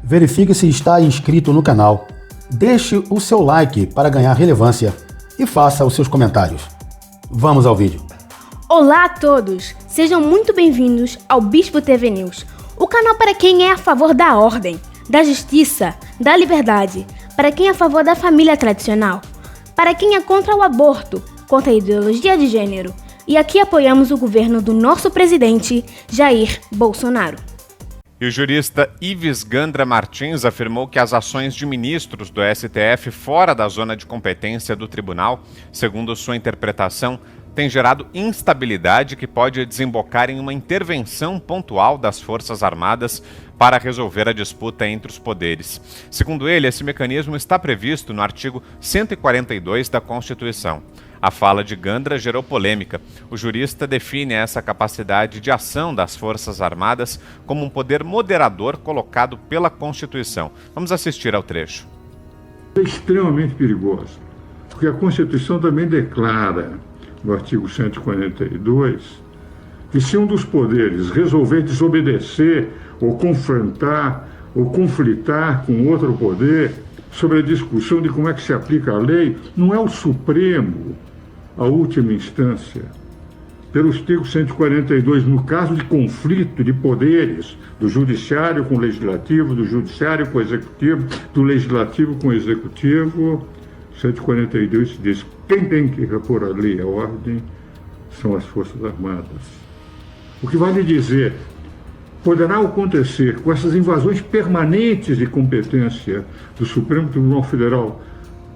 Verifique se está inscrito no canal. Deixe o seu like para ganhar relevância e faça os seus comentários. Vamos ao vídeo. Olá a todos! Sejam muito bem-vindos ao Bispo TV News, o canal para quem é a favor da ordem, da justiça, da liberdade, para quem é a favor da família tradicional, para quem é contra o aborto, contra a ideologia de gênero. E aqui apoiamos o governo do nosso presidente, Jair Bolsonaro. E o jurista Ives Gandra Martins afirmou que as ações de ministros do STF fora da zona de competência do tribunal, segundo sua interpretação, têm gerado instabilidade que pode desembocar em uma intervenção pontual das Forças Armadas para resolver a disputa entre os poderes. Segundo ele, esse mecanismo está previsto no artigo 142 da Constituição. A fala de Gandra gerou polêmica. O jurista define essa capacidade de ação das Forças Armadas como um poder moderador colocado pela Constituição. Vamos assistir ao trecho. É extremamente perigoso, porque a Constituição também declara, no artigo 142, que se um dos poderes resolver desobedecer ou confrontar ou conflitar com outro poder sobre a discussão de como é que se aplica a lei, não é o Supremo a última instância. Pelo artigo 142, no caso de conflito de poderes do Judiciário com o Legislativo, do Judiciário com o Executivo, do Legislativo com o Executivo, 142 diz: quem tem que repor a lei e a ordem são as Forças Armadas. O que vale dizer, poderá acontecer com essas invasões permanentes de competência do Supremo Tribunal Federal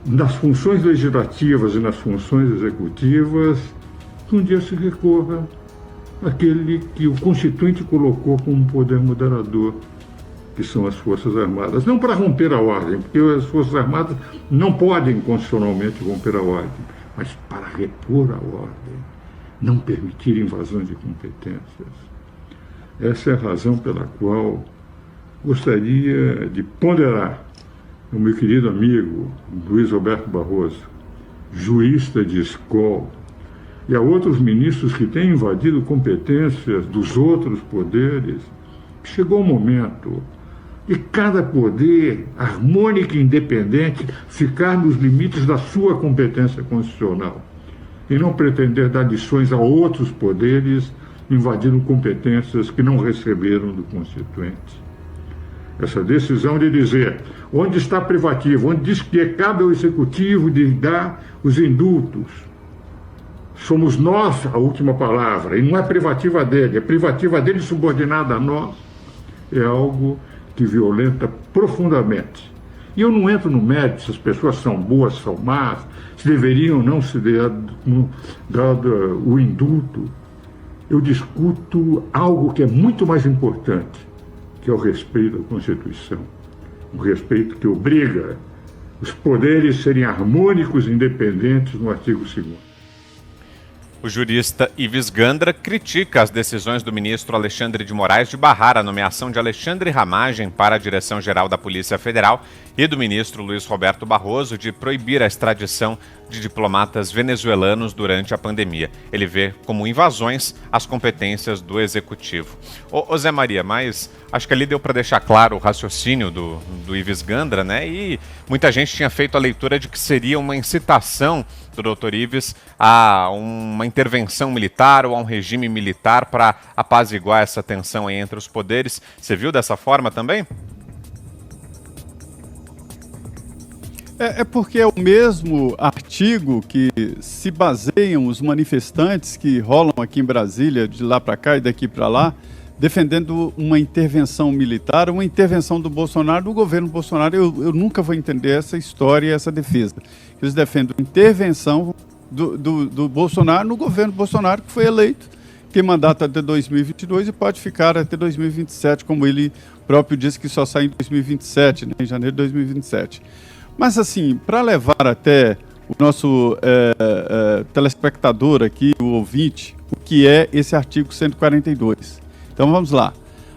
nas funções legislativas e nas funções executivas, que um dia se recorra àquele que o Constituinte colocou como poder moderador, que são as Forças Armadas. Não para romper a ordem, porque as Forças Armadas não podem constitucionalmente romper a ordem, mas para repor a ordem, não permitir invasões de competências. Essa é a razão pela qual gostaria de ponderar o meu querido amigo Luiz Roberto Barroso, jurista de escola, e a outros ministros que têm invadido competências dos outros poderes. Chegou o momento de cada poder, harmônico e independente, ficar nos limites da sua competência constitucional e não pretender dar lições a outros poderes invadindo competências que não receberam do Constituinte. Essa decisão de dizer onde está privativo, onde diz que cabe ao Executivo de dar os indultos, somos nós a última palavra, e não é privativa dele, é privativa dele subordinada a nós, é algo que violenta profundamente. E eu não entro no mérito se as pessoas são boas, são más, se deveriam ou não se dado o indulto. Eu discuto algo que é muito mais importante, que é o respeito à Constituição. O respeito que obriga os poderes a serem harmônicos e independentes no artigo 2º. O jurista Ives Gandra critica as decisões do ministro Alexandre de Moraes de barrar a nomeação de Alexandre Ramagem para a Direção-Geral da Polícia Federal e do ministro Luiz Roberto Barroso de proibir a extradição de diplomatas venezuelanos durante a pandemia. Ele vê como invasões as competências do Executivo. Ô Zé Maria, mas acho que ali deu para deixar claro o raciocínio do Ives Gandra, né? E muita gente tinha feito a leitura de que seria uma incitação do Dr. Ives a uma intervenção militar ou a um regime militar para apaziguar essa tensão aí entre os poderes. Você viu dessa forma também? É porque é o mesmo artigo que se baseiam os manifestantes que rolam aqui em Brasília, de lá para cá e daqui para lá, defendendo uma intervenção militar, uma intervenção do Bolsonaro, do governo Bolsonaro. Eu nunca vou entender essa história e essa defesa. Eles defendem intervenção do Bolsonaro no governo Bolsonaro, que foi eleito, tem mandato até 2022 e pode ficar até 2027, como ele próprio disse que só sai em 2027, né, em janeiro de 2027. Mas assim, para levar até o nosso telespectador aqui, o ouvinte, o que é esse artigo 142. Então vamos lá.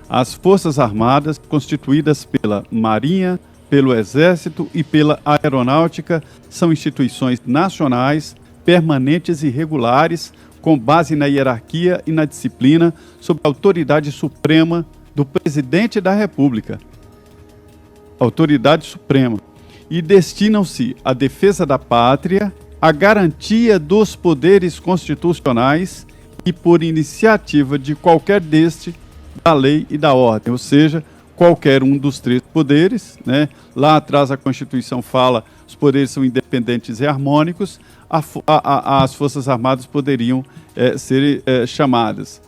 As Forças Armadas, constituídas pela Marinha, pelo Exército e pela Aeronáutica, são instituições nacionais, permanentes e regulares, com base na hierarquia e na disciplina, sob a autoridade suprema do Presidente da República. autoridade suprema, e destinam-se à defesa da pátria, à garantia dos poderes constitucionais e por iniciativa de qualquer deste, da lei e da ordem, ou seja, qualquer um dos três poderes, né? Lá atrás a Constituição fala os poderes são independentes e harmônicos, as Forças Armadas poderiam ser chamadas.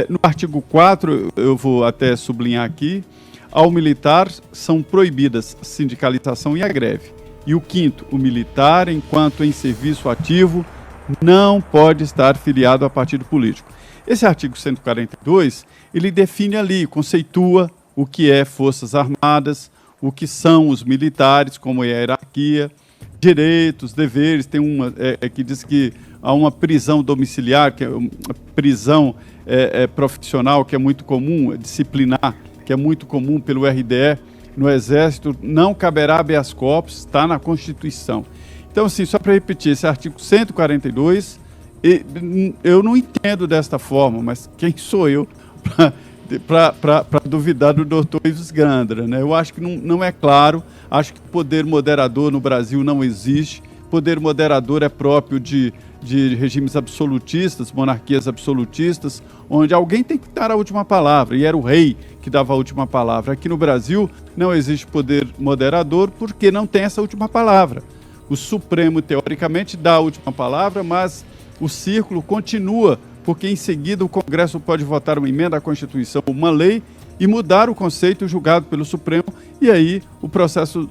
No artigo 4, eu vou até sublinhar aqui, ao militar são proibidas a sindicalização e a greve. E o 5º, o militar, enquanto em serviço ativo, não pode estar filiado a partido político. Esse artigo 142, ele define ali, conceitua o que é Forças Armadas, o que são os militares, como é a hierarquia, direitos, deveres. Tem uma que diz que há uma prisão domiciliar, que é uma prisão profissional, que é muito comum, disciplinar, que é muito comum pelo RDE no Exército, não caberá habeas corpus, está na Constituição. Então, assim, só para repetir, esse artigo 142, eu não entendo desta forma, mas quem sou eu para duvidar do doutor Ives Gandra, né? Eu acho que não é claro, acho que poder moderador no Brasil não existe, poder moderador é próprio de regimes absolutistas, monarquias absolutistas, onde alguém tem que dar a última palavra, e era o rei que dava a última palavra. Aqui no Brasil não existe poder moderador porque não tem essa última palavra. O Supremo, teoricamente, dá a última palavra, mas o círculo continua, porque em seguida o Congresso pode votar uma emenda à Constituição, uma lei, e mudar o conceito julgado pelo Supremo, e aí o processo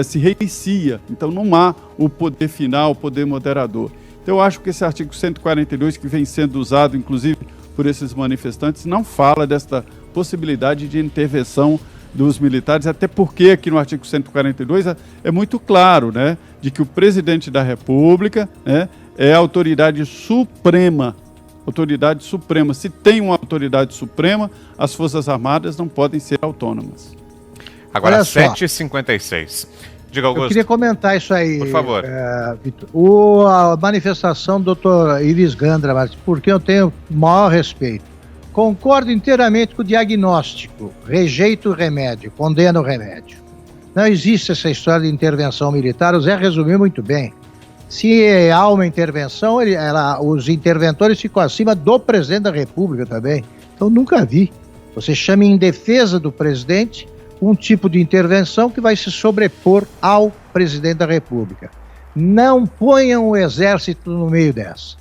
se reinicia. Então não há o poder final, o poder moderador. Então eu acho que esse artigo 142, que vem sendo usado, inclusive, por esses manifestantes, não fala desta possibilidade de intervenção dos militares, até porque aqui no artigo 142 é muito claro, né, de que o presidente da República, né, é a autoridade suprema. Autoridade suprema. Se tem uma autoridade suprema, as Forças Armadas não podem ser autônomas. Agora, 7h56. Diga, Augusto. Eu queria comentar isso aí, por favor. Vitor. A manifestação do Dr. Ives Gandra, porque eu tenho maior respeito. Concordo inteiramente com o diagnóstico. Rejeito o remédio, condeno o remédio. Não existe essa história de intervenção militar. O Zé resumiu muito bem. Se há uma intervenção, os interventores ficam acima do presidente da República também. Então, nunca vi. Você chama em defesa do presidente um tipo de intervenção que vai se sobrepor ao presidente da República. Não ponham o Exército no meio dessa.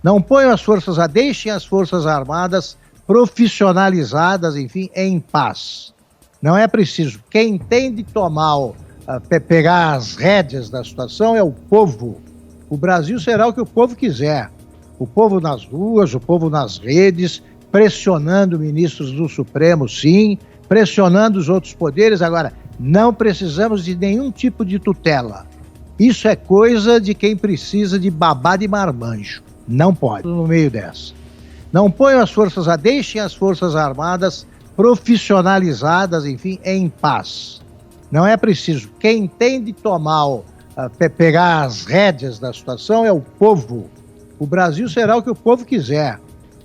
Não ponham as Forças Armadas, deixem as Forças Armadas profissionalizadas, enfim, em paz. Não é preciso. Quem tem de pegar as rédeas da situação é o povo. O Brasil será o que o povo quiser. O povo nas ruas, o povo nas redes, pressionando ministros do Supremo, sim, pressionando os outros poderes. Agora, não precisamos de nenhum tipo de tutela. Isso é coisa de quem precisa de babá de marmanjo. Não pode, no meio dessa. Não ponham as Forças Armadas, deixem as Forças Armadas profissionalizadas, enfim, em paz. Não é preciso. Quem tem de pegar as rédeas da situação é o povo. O Brasil será o que o povo quiser.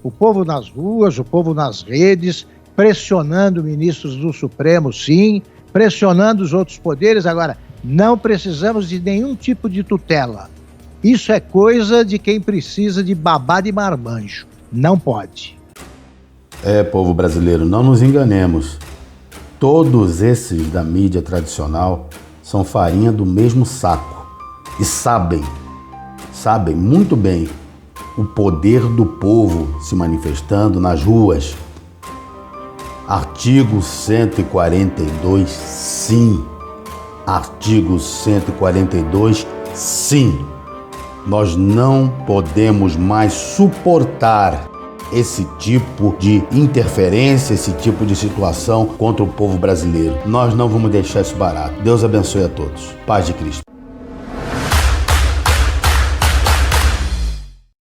O povo nas ruas, o povo nas redes, pressionando ministros do Supremo, sim, pressionando os outros poderes. Agora, não precisamos de nenhum tipo de tutela. Isso é coisa de quem precisa de babá de marmanjo. Não pode. Povo brasileiro, não nos enganemos. Todos esses da mídia tradicional são farinha do mesmo saco e sabem muito bem o poder do povo se manifestando nas ruas. Artigo 142, sim. Artigo 142, sim. Nós não podemos mais suportar esse tipo de interferência, esse tipo de situação contra o povo brasileiro. Nós não vamos deixar isso barato. Deus abençoe a todos. Paz de Cristo.